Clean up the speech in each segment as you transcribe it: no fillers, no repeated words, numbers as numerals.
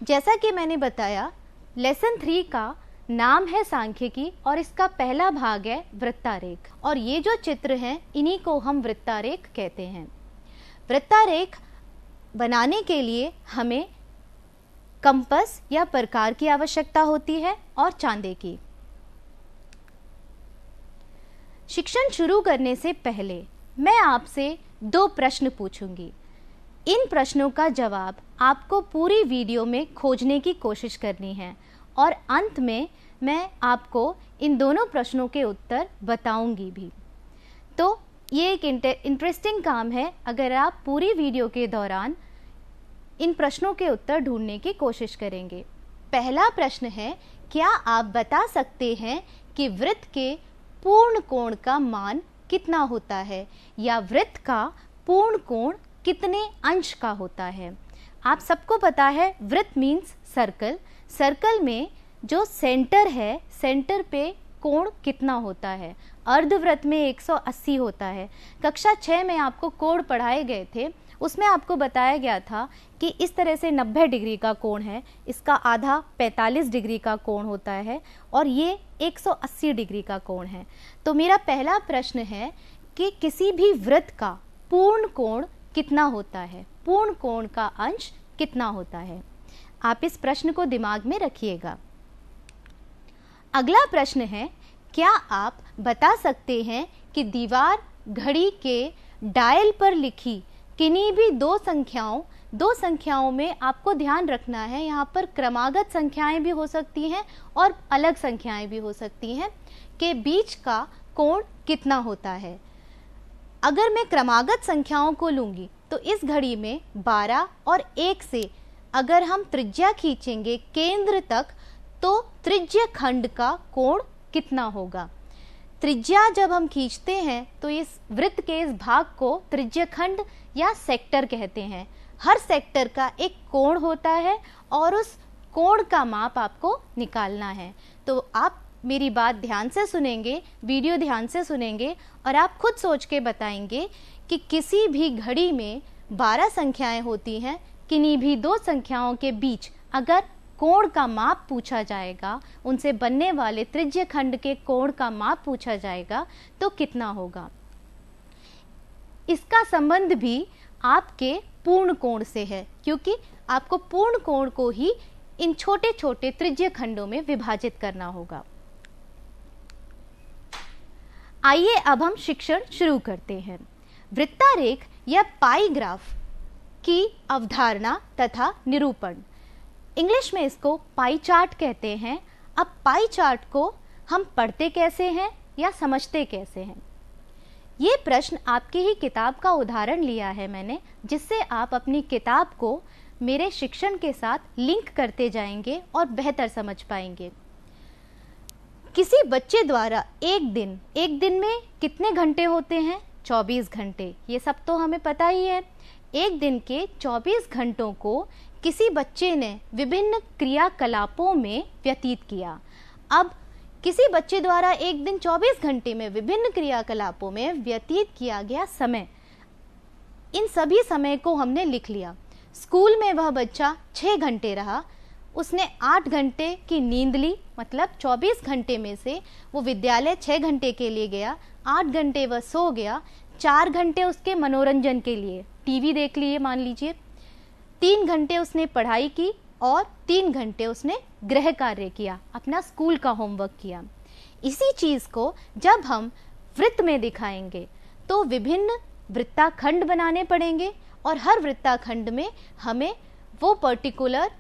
जैसा कि मैंने बताया, लेसन 3 का नाम है सांख्यिकी और इसका पहला भाग है वृत्तारेख, और ये जो चित्र हैं इन्हीं को हम वृत्तारेख कहते हैं। वृत्तारेख बनाने के लिए हमें कंपास या प्रकार की आवश्यकता होती है और चांदे की। शिक्षण शुरू करने से पहले मैं आपसे 2 प्रश्न पूछूंगी। इन प्रश्नों का जवाब आपको पूरी वीडियो में खोजने की कोशिश करनी है और अंत में मैं आपको इन दोनों प्रश्नों के उत्तर बताऊंगी भी। तो ये एक इंटरेस्टिंग काम है अगर आप पूरी वीडियो के दौरान इन प्रश्नों के उत्तर ढूंढने की कोशिश करेंगे। पहला प्रश्न है, क्या आप बता सकते हैं कि वृत्त के पूर्ण कोण का मान कितना होता है, या वृत्त का पूर्ण कोण कितने अंश का होता है। आप सबको पता है वृत्त मीन्स सर्कल। सर्कल में जो सेंटर है, सेंटर पे कोण कितना होता है। अर्धवृत्त में 180 होता है। कक्षा 6 में आपको कोण पढ़ाए गए थे, उसमें आपको बताया गया था कि इस तरह से 90 डिग्री का कोण है, इसका आधा 45 डिग्री का कोण होता है और ये 180 डिग्री का कोण है। तो मेरा पहला प्रश्न है कि किसी भी वृत्त का पूर्ण कोण कितना होता है, पूर्ण कोण का अंश कितना होता है। आप इस प्रश्न को दिमाग में रखिएगा। अगला प्रश्न है, क्या आप बता सकते हैं कि दीवार घड़ी के डायल पर लिखी किन्हीं भी 2 संख्याओं में आपको ध्यान रखना है, यहाँ पर क्रमागत संख्याएं भी हो सकती हैं और अलग संख्याएं भी हो सकती हैं, के बीच का कोण कितना होता है। अगर मैं क्रमागत संख्याओं को लूँगी तो इस घड़ी में 12 और 1 से अगर हम त्रिज्या खींचेंगे केंद्र तक तो त्रिज्य खंड का कोण कितना होगा। त्रिज्या जब हम खींचते हैं तो इस वृत्त के इस भाग को त्रिज्य खंड या सेक्टर कहते हैं। हर सेक्टर का एक कोण होता है और उस कोण का माप आपको निकालना है। तो आप मेरी बात ध्यान से सुनेंगे, वीडियो ध्यान से सुनेंगे और आप खुद सोच के बताएंगे कि किसी भी घड़ी में 12 संख्याएं होती हैं, किन्हीं भी 2 संख्याओं के बीच अगर कोण का माप पूछा जाएगा, उनसे बनने वाले त्रिज्य खंड के कोण का माप पूछा जाएगा तो कितना होगा। इसका संबंध भी आपके पूर्ण कोण से है, क्योंकि आपको पूर्ण कोण को ही इन छोटे छोटे त्रिज्य खंडों में विभाजित करना होगा। आइए अब हम शिक्षण शुरू करते हैं। वृत्तारेख या पाई ग्राफ की अवधारणा तथा निरूपण, इंग्लिश में इसको पाई चार्ट कहते हैं। अब पाई चार्ट को हम पढ़ते कैसे हैं या समझते कैसे हैं, ये प्रश्न आपकी ही किताब का उदाहरण लिया है मैंने, जिससे आप अपनी किताब को मेरे शिक्षण के साथ लिंक करते जाएंगे और बेहतर समझ पाएंगे। किसी बच्चे द्वारा एक दिन में कितने घंटे होते हैं? 24 घंटे। ये सब तो हमें पता ही है। एक दिन के 24 घंटों को किसी बच्चे ने विभिन्न क्रियाकलापों में व्यतीत किया। अब किसी बच्चे द्वारा एक दिन 24 घंटे में विभिन्न क्रियाकलापों में व्यतीत किया गया समय, इन सभी समय को हमने लिख लिया। स्कूल में वह बच्चा 6 घंटे रहा, उसने 8 घंटे की नींद ली, मतलब 24 घंटे में से वो विद्यालय 6 घंटे के लिए गया, 8 घंटे वह सो गया, 4 घंटे उसके मनोरंजन के लिए टीवी देख लिए मान लीजिए, 3 घंटे उसने पढ़ाई की और 3 घंटे उसने गृह कार्य किया, अपना स्कूल का होमवर्क किया। इसी चीज़ को जब हम वृत्त में दिखाएंगे तो विभिन्न वृत्ताखंड बनाने पड़ेंगे और हर वृत्ताखंड में हमें वो पर्टिकुलर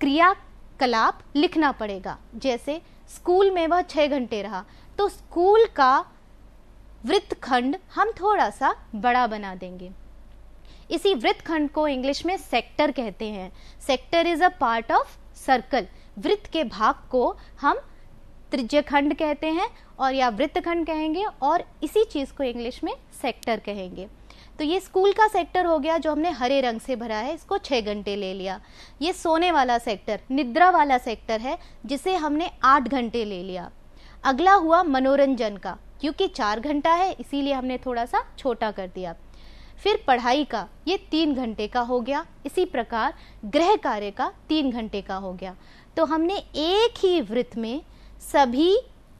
क्रियाकलाप लिखना पड़ेगा। जैसे स्कूल में वह 6 घंटे रहा तो स्कूल का वृत्तखंड हम थोड़ा सा बड़ा बना देंगे। इसी वृत्तखंड को इंग्लिश में सेक्टर कहते हैं। Sector is a part of circle. वृत्त के भाग को हम त्रिज्यखंड कहते हैं और या वृत्तखंड कहेंगे और इसी चीज़ को इंग्लिश में सेक्टर कहेंगे। तो ये स्कूल का सेक्टर हो गया जो हमने हरे रंग से भरा है, इसको 6 घंटे ले लिया। ये सोने वाला सेक्टर, निद्रा वाला सेक्टर है जिसे हमने 8 घंटे ले लिया। अगला हुआ मनोरंजन का, क्योंकि 4 घंटा है इसीलिए हमने थोड़ा सा छोटा कर दिया। फिर पढ़ाई का ये 3 घंटे का हो गया, इसी प्रकार गृह कार्य का 3 घंटे का हो गया। तो हमने एक ही वृत्त में सभी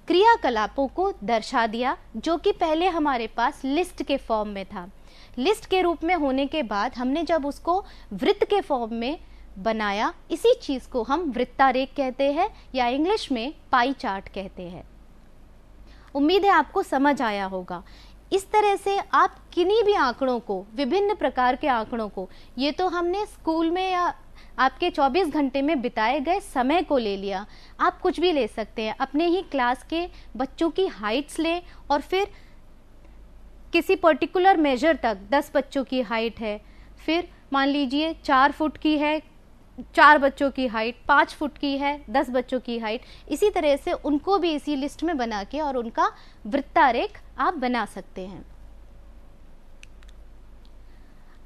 क्रियाकलापों को दर्शा दिया, जो कि पहले हमारे पास लिस्ट के फॉर्म में था। लिस्ट के रूप में होने के बाद हमने जब उसको वृत्त के फॉर्म में बनाया, इसी चीज़ को हम वृत्तारेख कहते हैं या इंग्लिश में पाई चार्ट कहते हैं। उम्मीद है आपको समझ आया होगा। इस तरह से आप किन्हीं भी आंकड़ों को, विभिन्न प्रकार के आंकड़ों को, ये तो हमने स्कूल में या आपके 24 घंटे में बिताए गए समय को ले लिया, आप कुछ भी ले सकते हैं। अपने ही क्लास के बच्चों की हाइट्स लें और फिर किसी पर्टिकुलर मेजर तक 10 बच्चों की हाइट है, फिर मान लीजिए 4 फुट की है 4 बच्चों की हाइट, 5 फुट की है 10 बच्चों की हाइट, इसी तरह से उनको भी इसी लिस्ट में बना के और उनका वृत्तारेख आप बना सकते हैं।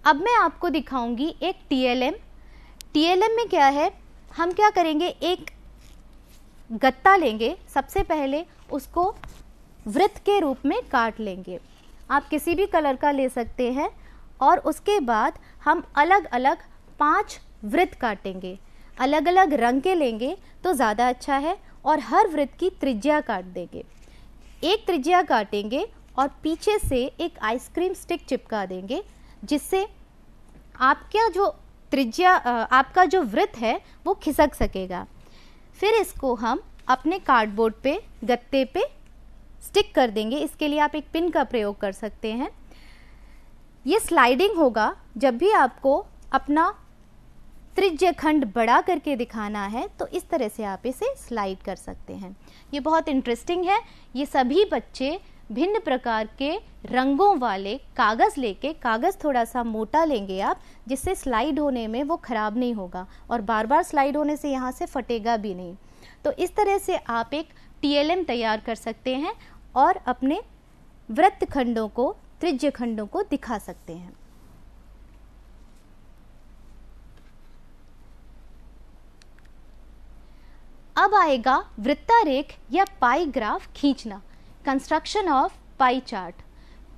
अब मैं आपको दिखाऊंगी एक टीएलएम। टीएलएम में क्या है, हम क्या करेंगे, एक गत्ता लेंगे, सबसे पहले उसको वृत्त के रूप में काट लेंगे। आप किसी भी कलर का ले सकते हैं और उसके बाद हम अलग अलग 5 वृत्त काटेंगे। अलग अलग रंग के लेंगे तो ज़्यादा अच्छा है और हर वृत्त की त्रिज्या काट देंगे। एक त्रिज्या काटेंगे और पीछे से एक आइसक्रीम स्टिक चिपका देंगे, जिससे आपका जो त्रिज्या, आपका जो वृत्त है वो खिसक सकेगा। फिर इसको हम अपने कार्डबोर्ड पे, गत्ते पे स्टिक कर देंगे। इसके लिए आप एक पिन का प्रयोग कर सकते हैं। ये स्लाइडिंग होगा। जब भी आपको अपना त्रिज्य खंड बड़ा करके दिखाना है तो इस तरह से आप इसे स्लाइड कर सकते हैं। ये बहुत इंटरेस्टिंग है। ये सभी बच्चे भिन्न प्रकार के रंगों वाले कागज़ लेके, कागज़ थोड़ा सा मोटा लेंगे आप, जिससे स्लाइड होने में वो ख़राब नहीं होगा और बार बार स्लाइड होने से यहाँ से फटेगा भी नहीं। तो इस तरह से आप एक टीएलएम तैयार कर सकते हैं और अपने वृत्त खंडों को, त्रिज्य खंडों को दिखा सकते हैं। अब आएगा वृत्तारेख या पाई ग्राफ खींचना, construction of pie chart.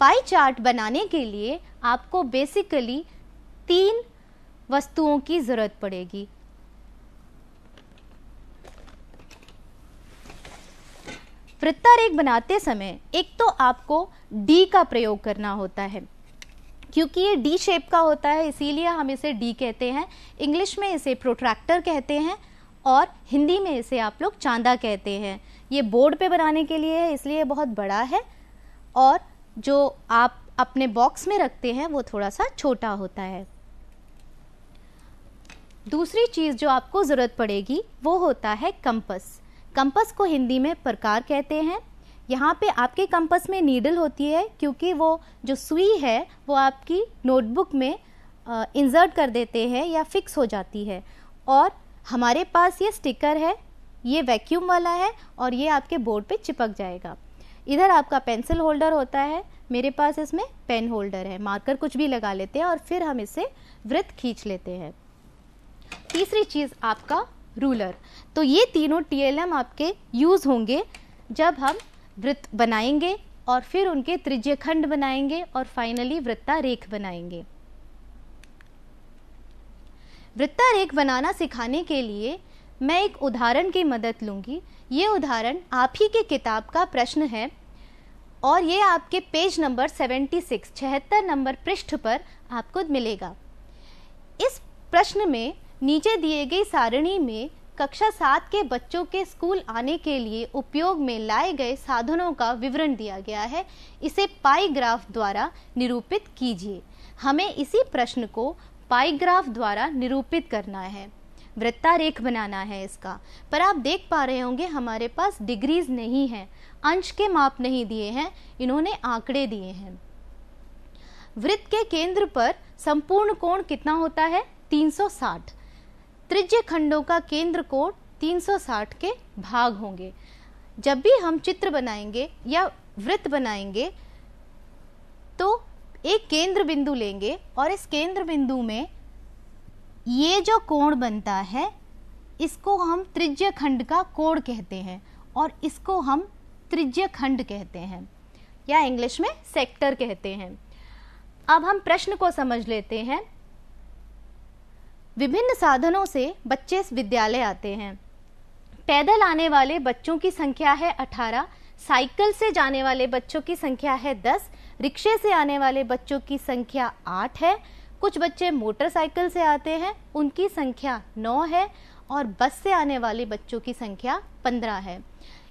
Pie chart बनाने के लिए आपको बेसिकली 3 वस्तुओं की जरूरत पड़ेगी। वृत्तारेख बनाते समय एक तो आपको डी का प्रयोग करना होता है, क्योंकि ये डी शेप का होता है, इसीलिए हम इसे डी कहते हैं। इंग्लिश में इसे प्रोट्रैक्टर कहते हैं और हिंदी में इसे आप लोग चांदा कहते हैं। ये बोर्ड पे बनाने के लिए है, इसलिए बहुत बड़ा है, और जो आप अपने बॉक्स में रखते हैं वो थोड़ा सा छोटा होता है। दूसरी चीज़ जो आपको ज़रूरत पड़ेगी वो होता है कंपस। कंपस को हिंदी में प्रकार कहते हैं। यहाँ पे आपके कंपस में नीडल होती है, क्योंकि वो जो सुई है वो आपकी नोटबुक में इंसर्ट कर देते हैं या फिक्स हो जाती है। और हमारे पास ये स्टिकर है, ये वैक्यूम वाला है और ये आपके बोर्ड पे चिपक जाएगा। इधर आपका पेंसिल होल्डर होता है, मेरे पास इसमें पेन होल्डर है। मार्कर कुछ भी लगा लेते हैं और फिर हम इससे वृत्त खींच लेते हैं। तीसरी चीज़ आपका रूलर। तो ये तीनों टीएलएम आपके यूज़ होंगे जब हम वृत्त बनाएंगे और फिर उनके त्रिज्य खंड बनाएंगे और फाइनली वृत्तारेख बनाएंगे। वृत्तारेख बनाना सिखाने के लिए मैं एक उदाहरण की मदद लूँगी। ये उदाहरण आप ही के किताब का प्रश्न है और ये आपके पेज नंबर 76 नंबर पृष्ठ पर आपको मिलेगा। इस प्रश्न में नीचे दिए गई सारणी में कक्षा 7 के बच्चों के स्कूल आने के लिए उपयोग में लाए गए साधनों का विवरण दिया गया है। इसे पाई ग्राफ द्वारा निरूपित कीजिए। हमें इसी प्रश्न को पाई ग्राफ द्वारा निरूपित करना है, वृत्तारेख बनाना है इसका। पर आप देख पा रहे होंगे हमारे पास डिग्रीज नहीं है, अंश के माप नहीं दिए हैं, इन्होंने आंकड़े दिए हैं। वृत्त के केंद्र पर संपूर्ण कोण कितना होता है? 360। त्रिज्य खंडों का केंद्र कोण 360 के भाग होंगे। जब भी हम चित्र बनाएंगे या वृत्त बनाएंगे तो एक केंद्र बिंदु लेंगे और इस केंद्र बिंदु में ये जो कोण बनता है इसको हम त्रिज्य खंड का कोण कहते हैं और इसको हम त्रिज्य खंड कहते हैं या इंग्लिश में सेक्टर कहते हैं। अब हम प्रश्न को समझ लेते हैं। विभिन्न साधनों से बच्चे इस विद्यालय आते हैं। पैदल आने वाले बच्चों की संख्या है 18, साइकिल से जाने वाले बच्चों की संख्या है 10, रिक्शे से आने वाले बच्चों की संख्या 8 है, कुछ बच्चे मोटरसाइकिल से आते हैं, उनकी संख्या 9 है, और बस से आने वाले बच्चों की संख्या 15 है।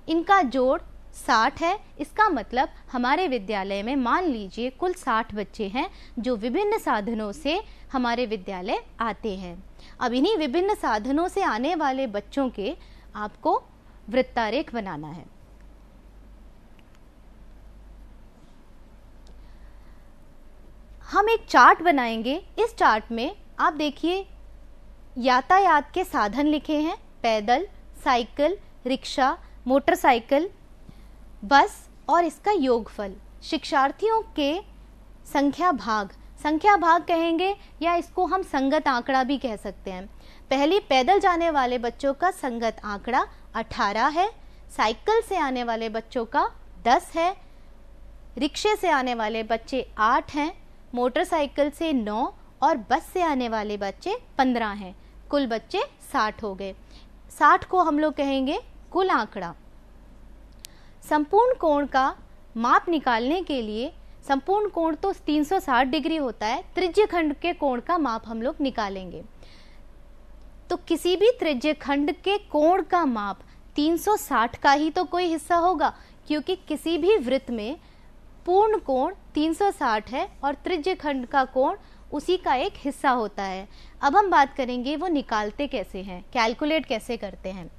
इनका जोड़ 60 है। इसका मतलब हमारे विद्यालय में मान लीजिए कुल 60 बच्चे हैं जो विभिन्न साधनों से हमारे विद्यालय आते हैं। अब इन्हीं विभिन्न साधनों से आने वाले बच्चों के आपको वृत्तारेख बनाना है। हम एक चार्ट बनाएंगे। इस चार्ट में आप देखिए यातायात के साधन लिखे हैं, पैदल, साइकिल, रिक्शा, मोटरसाइकिल, बस और इसका योगफल। शिक्षार्थियों के संख्या भाग कहेंगे या इसको हम संगत आंकड़ा भी कह सकते हैं। पहली पैदल जाने वाले बच्चों का संगत आंकड़ा 18 है, साइकिल से आने वाले बच्चों का 10 है, रिक्शे से आने वाले बच्चे 8 हैं, मोटरसाइकिल से 9 और बस से आने वाले बच्चे 15 हैं। कुल बच्चे 60 हो गए। 60 को हम लोग कहेंगे कुल आंकड़ा। संपूर्ण कोण का माप निकालने के लिए, संपूर्ण कोण तो 360 डिग्री होता है, त्रिज्य खंड के कोण का माप हम लोग निकालेंगे। तो किसी भी त्रिज्य खंड के कोण का माप 360 का ही तो कोई हिस्सा होगा, क्योंकि किसी भी वृत्त में पूर्ण कोण 360 है और त्रिज्य खंड का कोण उसी का एक हिस्सा होता है। अब हम बात करेंगे वो निकालते कैसे हैं, कैलकुलेट कैसे करते हैं।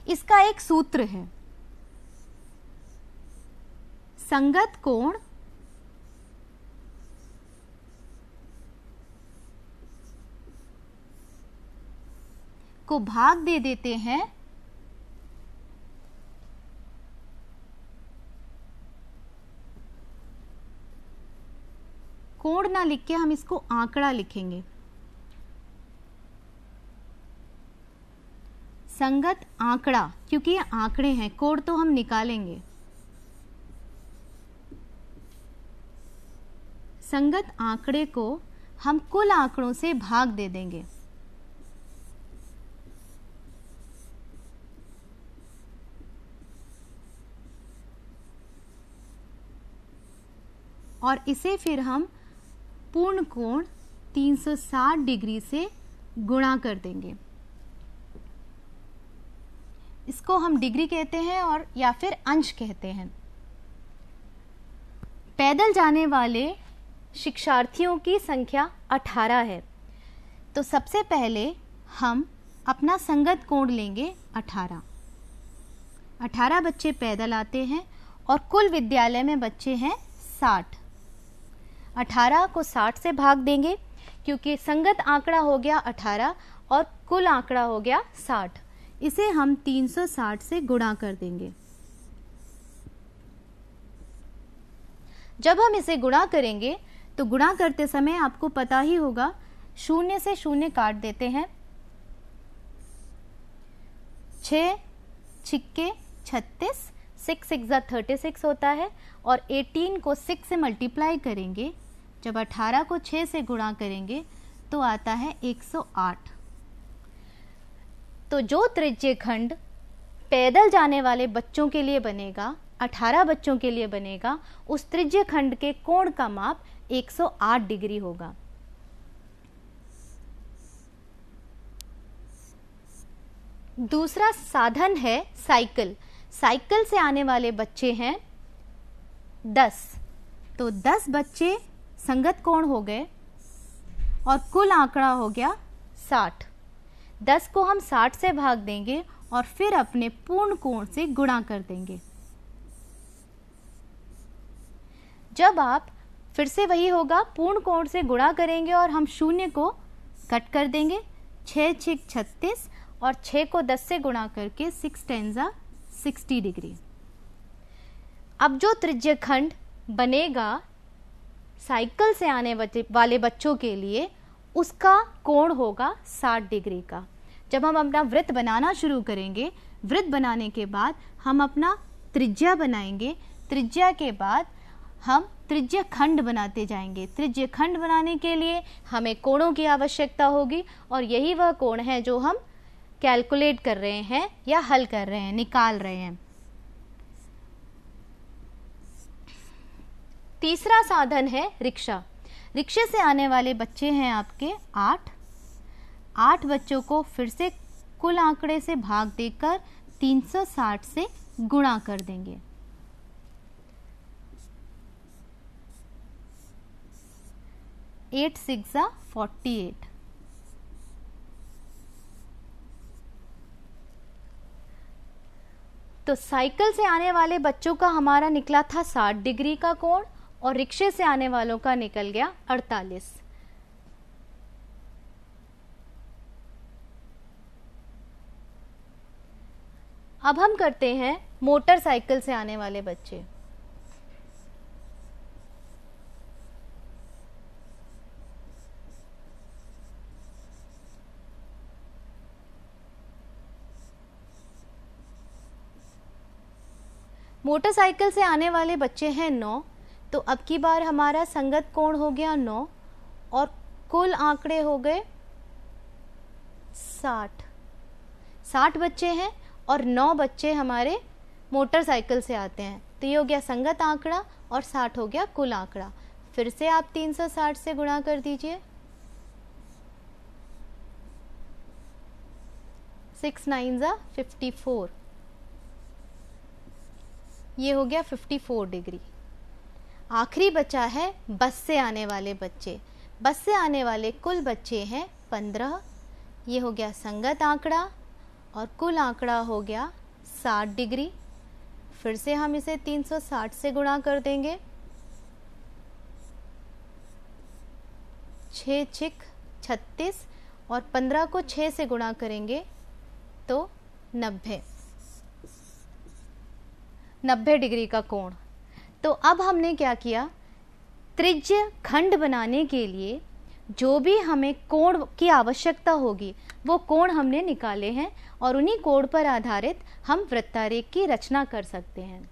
इसका एक सूत्र है, संगत कोण को भाग दे देते हैं कोण ना लिख के हम इसको आंकड़ा लिखेंगे। संगत आंकड़ा, क्योंकि ये आंकड़े हैं, कोण तो हम निकालेंगे। संगत आंकड़े को हम कुल आंकड़ों से भाग दे देंगे। और इसे फिर हम पूर्ण कोण 360 डिग्री से गुणा कर देंगे। इसको हम डिग्री कहते हैं और या फिर अंश कहते हैं। पैदल जाने वाले शिक्षार्थियों की संख्या 18 है, तो सबसे पहले हम अपना संगत कोण लेंगे 18 बच्चे पैदल आते हैं और कुल विद्यालय में बच्चे हैं 60। 18 को 60 से भाग देंगे, क्योंकि संगत आंकड़ा हो गया 18 और कुल आंकड़ा हो गया 60। इसे हम 360 से गुणा कर देंगे। जब हम इसे गुणा करेंगे तो गुणा करते समय आपको पता ही होगा, शून्य से शून्य काट देते हैं। 6 छिक्के 36, 6 6 36 होता है और 18 को 6 से मल्टीप्लाई करेंगे। जब 18 को 6 से गुणा करेंगे तो आता है 108। तो जो त्रिज्य खंड पैदल जाने वाले बच्चों के लिए बनेगा, 18 बच्चों के लिए बनेगा, उस त्रिज्य खंड के कोण का माप 108 डिग्री होगा। दूसरा साधन है साइकिल। साइकिल से आने वाले बच्चे हैं 10, तो 10 बच्चे संगत कोण हो गए और कुल आंकड़ा हो गया 60। 10 को हम 60 से भाग देंगे और फिर अपने पूर्ण कोण से गुणा कर देंगे। जब आप फिर से वही होगा, पूर्ण कोण से गुणा करेंगे और हम शून्य को कट कर देंगे। 6 6 36 और 6 को 10 से गुणा करके 6 10 60 डिग्री। अब जो त्रिज्य खंड बनेगा साइकिल से आने वाले बच्चों के लिए, उसका कोण होगा 60 डिग्री का। जब हम अपना वृत्त बनाना शुरू करेंगे, वृत्त बनाने के बाद हम अपना त्रिज्या बनाएंगे। त्रिज्या के बाद हम त्रिज्य खंड बनाते जाएंगे। त्रिज्य खंड बनाने के लिए हमें कोणों की आवश्यकता होगी और यही वह कोण है जो हम कैलकुलेट कर रहे हैं या हल कर रहे हैं, निकाल रहे हैं। तीसरा साधन है रिक्शा। रिक्शे से आने वाले बच्चे हैं आपके 8 बच्चों को फिर से कुल आंकड़े से भाग देकर 360 से गुणा कर देंगे। एट 6 48। तो साइकिल से आने वाले बच्चों का हमारा निकला था 60 डिग्री का कोण और रिक्शे से आने वालों का निकल गया 48। अब हम करते हैं मोटरसाइकिल से आने वाले बच्चे। मोटरसाइकिल से आने वाले बच्चे हैं 9, तो अब की बार हमारा संगत कोण हो गया 9 और कुल आंकड़े हो गए 60 बच्चे हैं और 9 बच्चे हमारे मोटरसाइकिल से आते हैं, तो ये हो गया संगत आंकड़ा और 60 हो गया कुल आंकड़ा। फिर से आप 360 से गुणा कर दीजिए। 6 9 54, ये हो गया 54 डिग्री। आखिरी बचा है बस से आने वाले बच्चे। बस से आने वाले कुल बच्चे हैं 15, ये हो गया संगत आंकड़ा और कुल आंकड़ा हो गया 60 डिग्री। फिर से हम इसे 360 से गुणा कर देंगे। 6 6 36 और 15 को 6 से गुणा करेंगे तो 90 डिग्री का कोण। तो अब हमने क्या किया, त्रिज्य खंड बनाने के लिए जो भी हमें कोण की आवश्यकता होगी वो कोण हमने निकाले हैं और उन्हीं कोण पर आधारित हम वृत्तारेख की रचना कर सकते हैं।